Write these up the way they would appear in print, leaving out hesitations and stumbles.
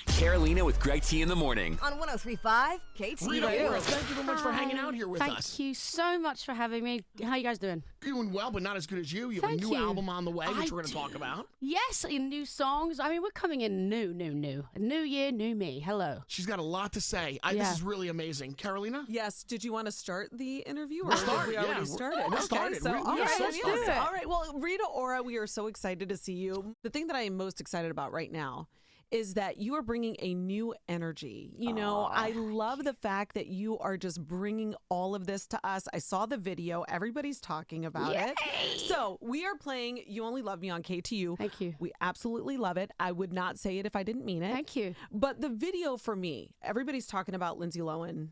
Carolina with Greg T in the morning. On 103.5, KT. Rita Ora, thank you very much for hanging out here with us. Thank you so much for having me. How you guys doing? Doing well, but not as good as you. You have Thank a new you. album on the way, which we're going to talk about. Yes, in new songs. I mean, we're coming in new. New year, new me. Hello. She's got a lot to say. This is really amazing. Carolina? Yes. Did you want to start the interview, or We'll start, did we already started? We'll start it. So, We- all we right, are so let's do excited. it. All right. Well, Rita Ora, we are so excited to see you. The thing that I am most excited about right now is that you are bringing a new energy. You know, I love the fact that you are just bringing all of this to us. I saw the video. Everybody's talking about it. So we are playing You Only Love Me on KTU. Thank you. We absolutely love it. I would not say it if I didn't mean it. Thank you. But the video for me, everybody's talking about Lindsay Lohan,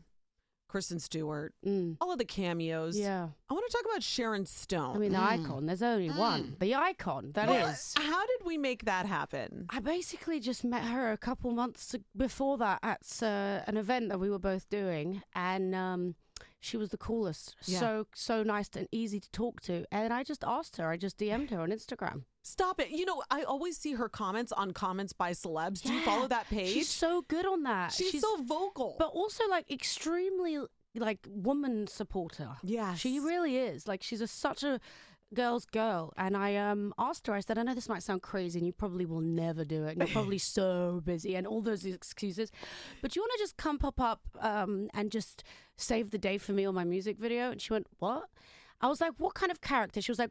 Kristen Stewart, all of the cameos. Yeah. I want to talk about Sharon Stone. I mean, the icon. There's only one. The icon. That is. How did we make that happen? I basically just met her a couple months before that at an event that we were both doing, and she was the coolest. Yeah. So nice and easy to talk to. And I just asked her. I just DM'd her on Instagram. Stop it. You know, I always see her comments on comments by celebs. Do you follow that page? She's so good on that. She's so vocal. But also like extremely like woman supporter. Yes. She really is. Like she's such a girl's girl. And I asked her, I said, I know this might sound crazy and you probably will never do it. And you're probably so busy and all those excuses. But do you want to just come pop up and just save the day for me on my music video? And she went, what? I was like, what kind of character? She was like,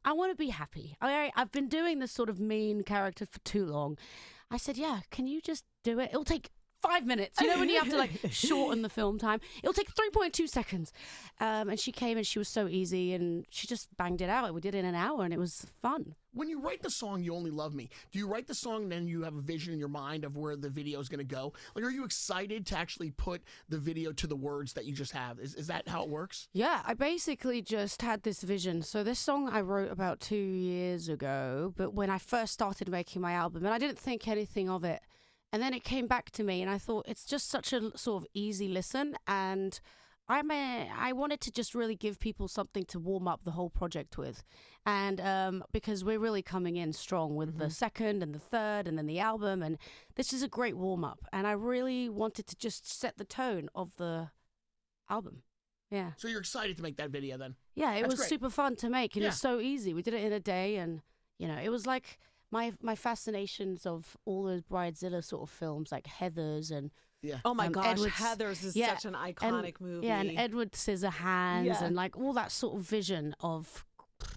I want to be happy. I've been doing this sort of mean character for too long. I said, yeah, can you just do it? It'll take 5 minutes. You know, when you have to like shorten the film time, it'll take 3.2 seconds. And she came and she was so easy and she just banged it out. We did it in an hour and it was fun. When you write the song You Only Love Me, do you write the song and then you have a vision in your mind of where the video is going to go? Like, are you excited to actually put the video to the words that you just have? Is that how it works? Yeah, I basically just had this vision. So this song I wrote about 2 years ago, but when I first started making my album, and I didn't think anything of it. And then it came back to me and I thought it's just such a sort of easy listen. And I wanted to just really give people something to warm up the whole project with. And because we're really coming in strong with the second and the third and then the album. And this is a great warm up. And I really wanted to just set the tone of the album. Yeah. So you're excited to make that video then? Yeah, it That's was great. super fun to make. And Yeah. it's so easy. We did it in a day. And, you know, it was like my fascinations of all those Bridezilla sort of films like Heathers and Yeah. Oh my gosh, Edward's- Heathers is yeah, such an iconic movie. Yeah, and Edward Scissorhands Yeah. and like all that sort of vision of,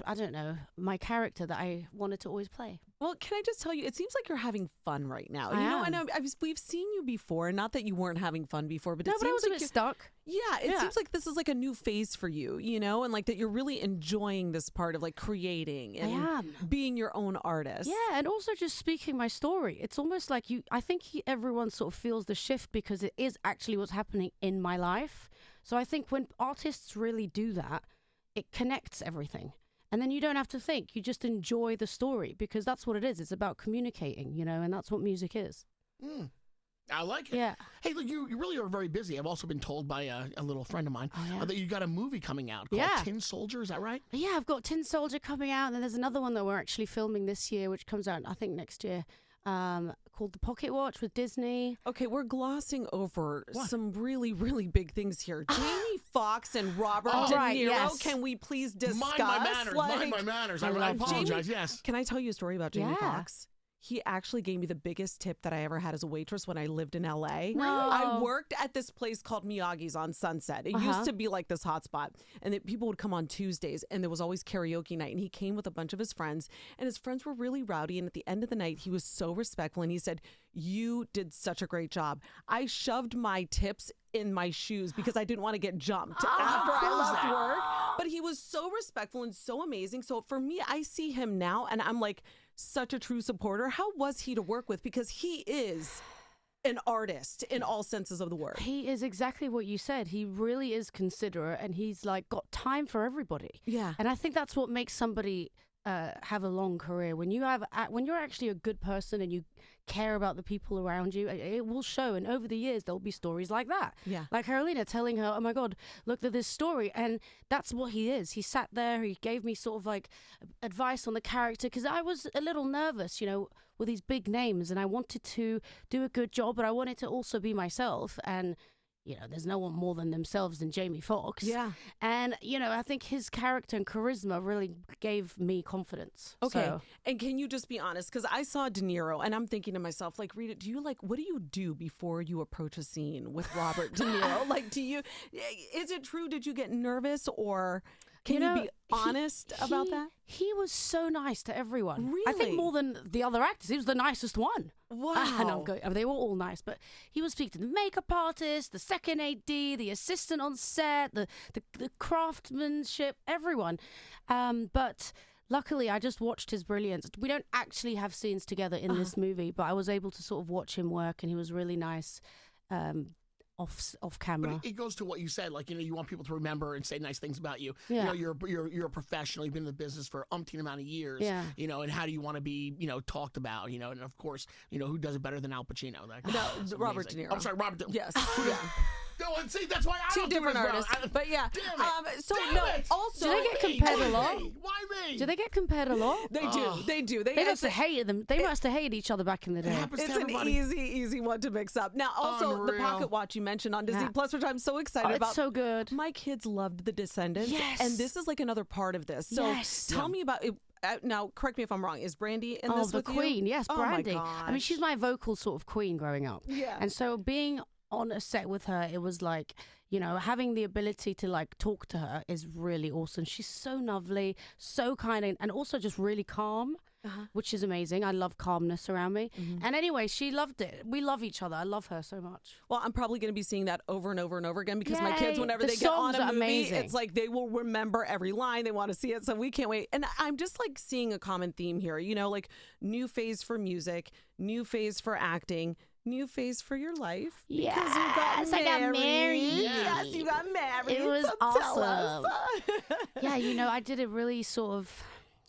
I don't know, my character that I wanted to always play. Well, can I just tell you, it seems like you're having fun right now. I You know, am. I know we've seen you before, not that you weren't having fun before, but No, it but I seems was a like bit you're- stuck. Yeah, it Yeah. seems like this is like a new phase for you, you know, and like that you're really enjoying this part of like creating and am. being your own artist. Yeah, and also just speaking my story. It's almost like I think everyone sort of feels the shift because it is actually what's happening in my life. So I think when artists really do that, it connects everything. And then you don't have to think. You just enjoy the story because that's what it is. It's about communicating, you know, and that's what music is. I like it. Yeah. Hey, look, you really are very busy. I've also been told by a little friend of mine yeah? that you got a movie coming out called Yeah. Tin Soldier. Is that right? Yeah, I've got Tin Soldier coming out, and then there's another one that we're actually filming this year, which comes out, I think, next year, called The Pocket Watch with Disney. Okay, we're glossing over What? some really, really big things here. Jamie Foxx and Robert Oh, De Niro. right, yes. Can we please discuss? Mind my manners. Mind like- my manners. I I love apologize. Yes. Can I tell you a story about Jamie Yeah. Foxx? He actually gave me the biggest tip that I ever had as a waitress when I lived in LA. No. I worked at this place called Miyagi's on Sunset. It used to be like this hot spot. And people would come on Tuesdays and there was always karaoke night. And he came with a bunch of his friends and his friends were really rowdy. And at the end of the night, he was so respectful. And he said, "You did such a great job." I shoved my tips in my shoes because I didn't want to get jumped after I left work. But he was so respectful and so amazing. So for me, I see him now and I'm like such a true supporter. How was he to work with? Because he is an artist in all senses of the word. He is exactly what you said. He really is considerate, and he's like got time for everybody. Yeah. And I think that's what makes somebody have a long career. When you're actually a good person and you care about the people around you, it will show. And over the years, there'll be stories like that. Yeah. Like Carolina telling her, "Oh my God, look at this story." And that's what he is. He sat there, he gave me sort of like advice on the character because I was a little nervous, you know, with these big names, and I wanted to do a good job, but I wanted to also be myself. And there's no one more than themselves than Jamie Foxx. Yeah. And, I think his character and charisma really gave me confidence. Okay. So, And can you just be honest? Because I saw De Niro and I'm thinking to myself, like, Rita, what do you do before you approach a scene with Robert De Niro? Like, is it true? Did you get nervous, or can you be honest about that? He was so nice to everyone. Really? I think more than the other actors. He was the nicest one. Wow. They were all nice, but he would speak to the makeup artist, the second AD, the assistant on set, the craftsmanship, everyone. But luckily, I just watched his brilliance. We don't actually have scenes together in this movie, but I was able to sort of watch him work, and he was really nice. Off camera. But it goes to what you said, like, you want people to remember and say nice things about you. Yeah. You're a professional. You've been in the business for umpteen amount of years. Yeah. And how do you want to be, talked about? And of course, who does it better than Al Pacino? Robert De Niro. I'm sorry, Robert. Yes. Yeah. No, and see, that's why I Two don't do it different as well. artists. But yeah. Damn it. So Damn no. it. Also, Do they get compared a lot? Why me? Do they get compared a lot? They do. They do. They must have hated them. They must have hated each other back in the It day. happens It's to an everybody. easy one to mix up. Now, also the Unreal. Pocket Watch you mentioned on Disney Yeah. Plus, which I'm so excited It's about. so good. My kids loved The Descendants, Yes. and this is like another part of this. So Yes. tell me about it. Now, correct me if I'm wrong. Is Brandy in Oh, this the with queen. you? Yes, Oh my Brandy. I mean, gosh. she's my vocal sort of queen growing up. Yeah. And so being on a set with her, it was like, having the ability to like talk to her is really awesome. She's so lovely, so kind, and also just really calm, which is amazing. I love calmness around me. And anyway, she loved it. We love each other. I love her so much. Well, I'm probably going to be seeing that over and over and over again because my kids, Yay. whenever The they get on songs a are movie, amazing. it's like they will remember every line. They want to see it. So we can't wait. And I'm just like seeing a common theme here, like new phase for music, new phase for acting, new phase for your life. Yes, Because you got I got married. Yes, you got married. It was so tell us. Yeah, I did it really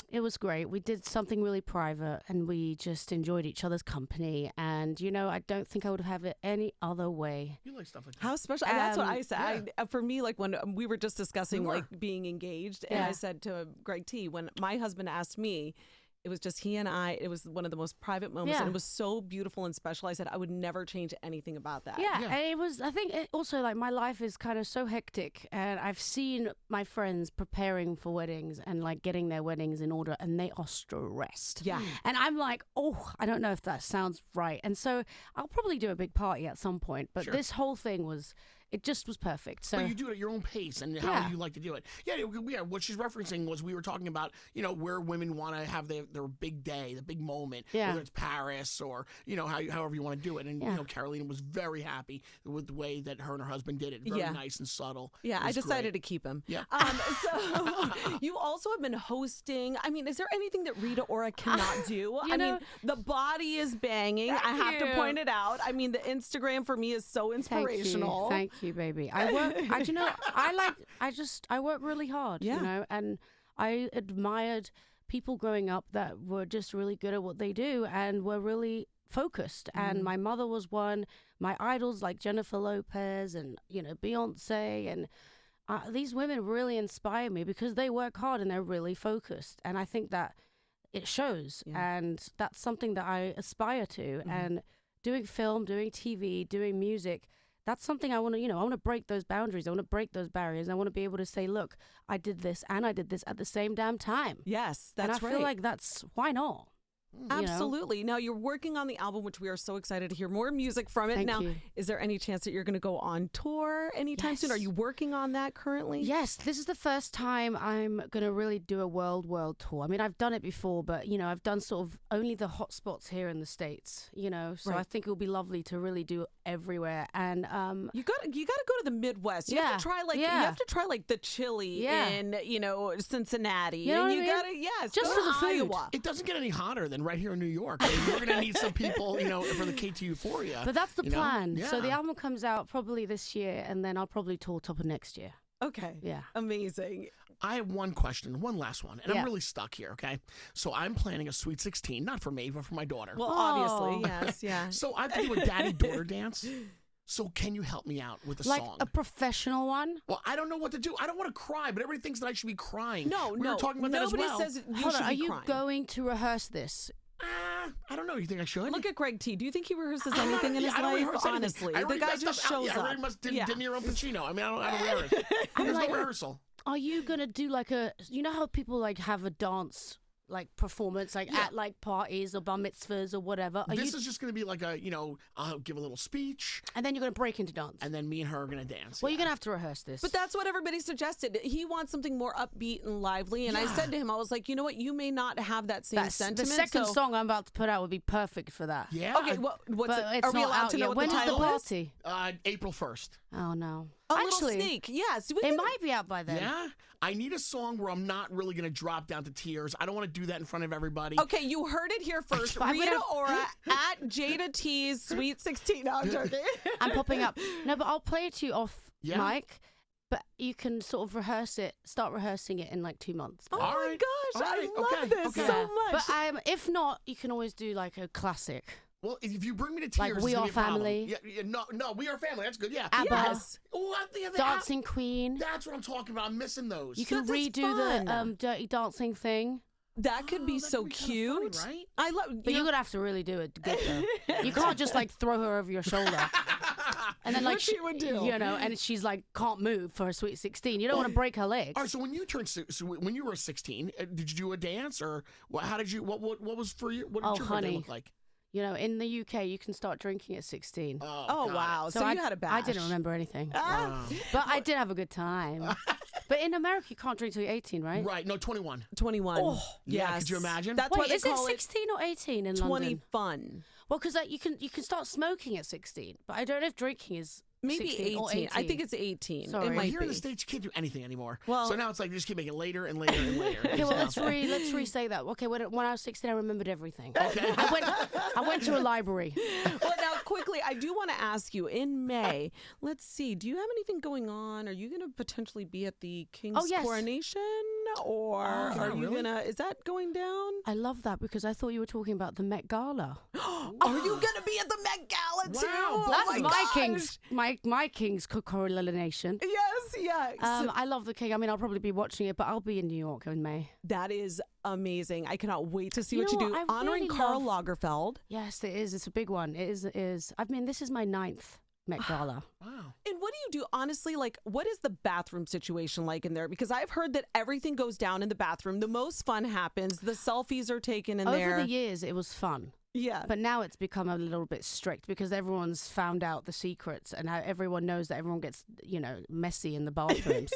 it was great. We did something really private, and we just enjoyed each other's company. And, I don't think I would have it any other way. You like stuff like that. How special. And that's what I said. yeah. For me, like when we were just discussing We were. like being engaged, and Yeah. I said to Greg T, when my husband asked me, it was just he and I. It was one of the most private moments, Yeah. and it was so beautiful and special. I said I would never change anything about that. Yeah, Yeah. and it was, I think also like my life is kind of so hectic, and I've seen my friends preparing for weddings and like getting their weddings in order, and they are stressed. Yeah. And I'm like, oh, I don't know if that sounds right. And so I'll probably do a big party at some point, but Sure. this whole thing it just was perfect. So But you do it at your own pace and how Yeah. you like to do it. Yeah, what she's referencing was we were talking about, where women want to have their big day, the big moment, Yeah. whether it's Paris or, however you want to do it. And, Yeah. Carolina was very happy with the way that her and her husband did it. Very Yeah. nice and subtle. Yeah, It I was decided great. to keep him. Yeah. So you also have been hosting. I mean, is there anything that Rita Ora cannot do? I know- mean, the body is banging. Thank I have to you. point it out. I mean, the Instagram for me is so inspirational. Thank you, baby. I work really hard, Yeah. and I admired people growing up that were just really good at what they do and were really focused. And my mother was one. My idols like Jennifer Lopez and, Beyonce, and these women really inspire me because they work hard and they're really focused. And I think that it shows. Yeah. And that's something that I aspire to. And doing film, doing TV, doing music, that's something I want to, I want to break those boundaries. I want to break those barriers. I want to be able to say, look, I did this and I did this at the same damn time. Yes, And that's I right. feel like why not? Absolutely. Now you're working on the album, which we are so excited to hear more music from it. Thank Now, you. is there any chance that you're going to go on tour anytime soon? Are Yes. you working on that currently? Yes, this is the first time I'm going to really do a world tour. I mean, I've done it before, but, I've done sort of only the hot spots here in the States, so Right. I think it would be lovely to really do everywhere. And You got to go to the Midwest. You have to try you Yeah. have to try like the chili Yeah. in Cincinnati. You know and what I you mean? got to yes, Just go for to the food. Iowa. It doesn't get any hotter than right here in New York. I mean, we're going to need some people, for the KT Euphoria. but that's the plan. Yeah. So the album comes out probably this year, and then I'll probably tour top of next year. Okay. Yeah. Amazing. I have one question, one last one, and Yeah. I'm really stuck here, okay? So I'm planning a Sweet 16, not for me, but for my daughter. Well, Oh. obviously, yes, yeah. So I have to do a daddy-daughter dance. So can you help me out with a Like song? a professional one? Well, I don't know what to do. I don't want to cry, but everybody thinks that I should be crying. No, we were talking about Nobody that as well. says you Hold should on, are be you crying. going to rehearse this? I don't know. You think I should? Look at Greg T. Do you think he rehearses anything in his life? Honestly, the guy just shows up. De Niro Pacino. I mean, I don't rehearse. There's no rehearsal. Are you gonna do like you know how people like have a dance like performance like at like parties or bar mitzvahs or whatever? This is just gonna be like a, I'll give a little speech, and then you're gonna break into dance, and then me and her are gonna dance. Well, you're gonna have to rehearse this. But that's what everybody suggested. He wants something more upbeat and lively, and I said to him, I was like, you know what? You may not have that same sentiment. The second song I'm about to put out would be perfect for that. Yeah. Okay. What's it? Are we allowed to know what when the title is the party? April 1st. Oh no. Little sneak. Yes. It might be out by then. Yeah. I need a song where I'm not really going to drop down to tears. I don't want to do that in front of everybody. Okay, you heard it here first. Rita Ora at Jada T's Sweet 16. No, I'm joking. I'm popping up. No, but I'll play it to you off mic. But you can sort of start rehearsing it in like 2 months. Oh my gosh, I love this so much. But if not, you can always do like a classic. Well, if you bring me to tears, like We Are Family. No, We Are Family. That's good. Yeah. ABBA. Yes. Oh, Dancing Queen. That's what I'm talking about. I'm missing those. You can redo the Dirty Dancing thing. That could be so cute. Funny, right? I love. But you're gonna have to really do it good though. You can't just like throw her over your shoulder. And then like she would do, and she's like can't move for her Sweet 16. You don't want to break her legs. All right. So when you were 16, did you do a dance or how did you? What was for you? What did your birthday look like? In the UK, you can start drinking at 16. Oh wow! So you had a bash. I didn't remember anything, but I did have a good time. But in America, you can't drink till you're 18, right? Right. No, 21. 21. Oh, yeah. Could you imagine? That's Wait, what they is call it 16 or 18 in 20 London? fun. Well, because you can start smoking at 16, but I don't know if drinking is maybe 16 or 18. I think it's 18. Sorry. It might here be. in the States, you can't do anything anymore. Well, so now it's like they just keep making it later and later and later. Okay, well let's re-say that. Okay, when I was 16, I remembered everything. Okay. I went to a library. Well, now quickly, I do want to ask you in May. Let's see. Do you have anything going on? Are you going to potentially be at the King's coronation, or are you gonna? Is that going down? I love that because I thought you were talking about the Met Gala. Are you gonna be at the Met Gala too? Wow, that's my King's coronation. Yes. I love the King. I mean, I'll probably be watching it, but I'll be in New York in May. That is amazing. I cannot wait to see what you do. Honoring really Karl Lagerfeld. Yes, it is. It's a big one. It is. I mean, this is my 9th Met Gala. Wow. And what do you do, honestly? Like, what is the bathroom situation like in there? Because I've heard that everything goes down in the bathroom. The most fun happens. The selfies are taken in there. Over the years, it was fun. Yeah. But now it's become a little bit strict because everyone's found out the secrets and how everyone knows that everyone gets, messy in the bathrooms.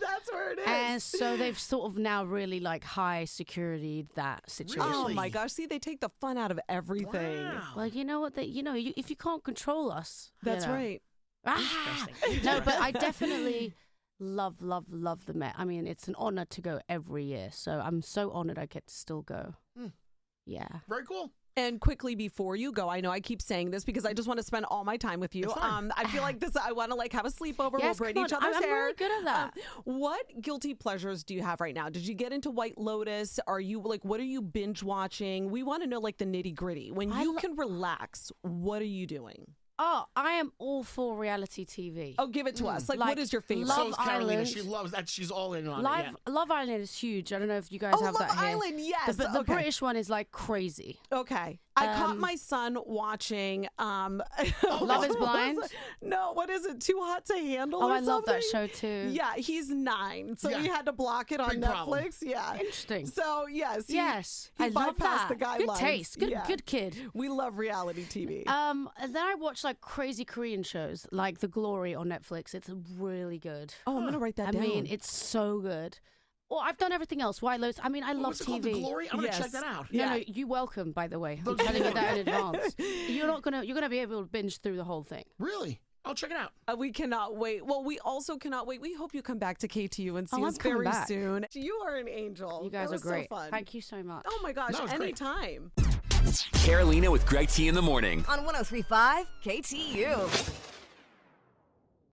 That's where it is. And so they've sort of now really like high security that situation. Oh my gosh. See, they take the fun out of everything. Wow. Well, you know what? If you can't control us. That's right. No, but I definitely love the Met. I mean, it's an honor to go every year. So I'm so honored I get to still go. Yeah. Very cool. And quickly before you go, I know I keep saying this because I just want to spend all my time with you. I feel like this. I want to have a sleepover. Yes, we'll braid each other's I'm hair. really good at that. What guilty pleasures do you have right now? Did you get into White Lotus? Are you what are you binge watching? We want to know the nitty gritty. When you can relax, what are you doing? Oh, I am all for reality TV. Oh, give it to us. What is your favorite? So is Carolina. Island. She loves that. She's all in on it. Yeah. Love Island is huge. I don't know if you guys have that here. Love Island, yes. But the British one is crazy. Okay. I caught my son watching Love is Blind? No, what is it? Too Hot to Handle? Oh, or I love that something? show too. Yeah, he's 9, so we had to block it on Big Netflix. problem. Yeah, Interesting. So yes, he I love bypassed that. the guidelines. Good taste. Good kid. We love reality TV. And then I watch crazy Korean shows like The Glory on Netflix. It's really good. Oh, I'm gonna write that down. I mean, it's so good. Well, I've done everything else. White Lotus. I mean, I love What's it called? TV. The Glory? I'm gonna check that out. No, you're welcome. By the way, I'm telling you that in advance. You're gonna be able to binge through the whole thing. Really? I'll check it out. We cannot wait. Well, we also cannot wait. We hope you come back to KTU and see I'm us coming very back. soon. You are an angel. You guys That are was great. So fun. Thank you so much. Oh my gosh, That was great. anytime. Carolina with Greg T in the morning. On 103.5 KTU.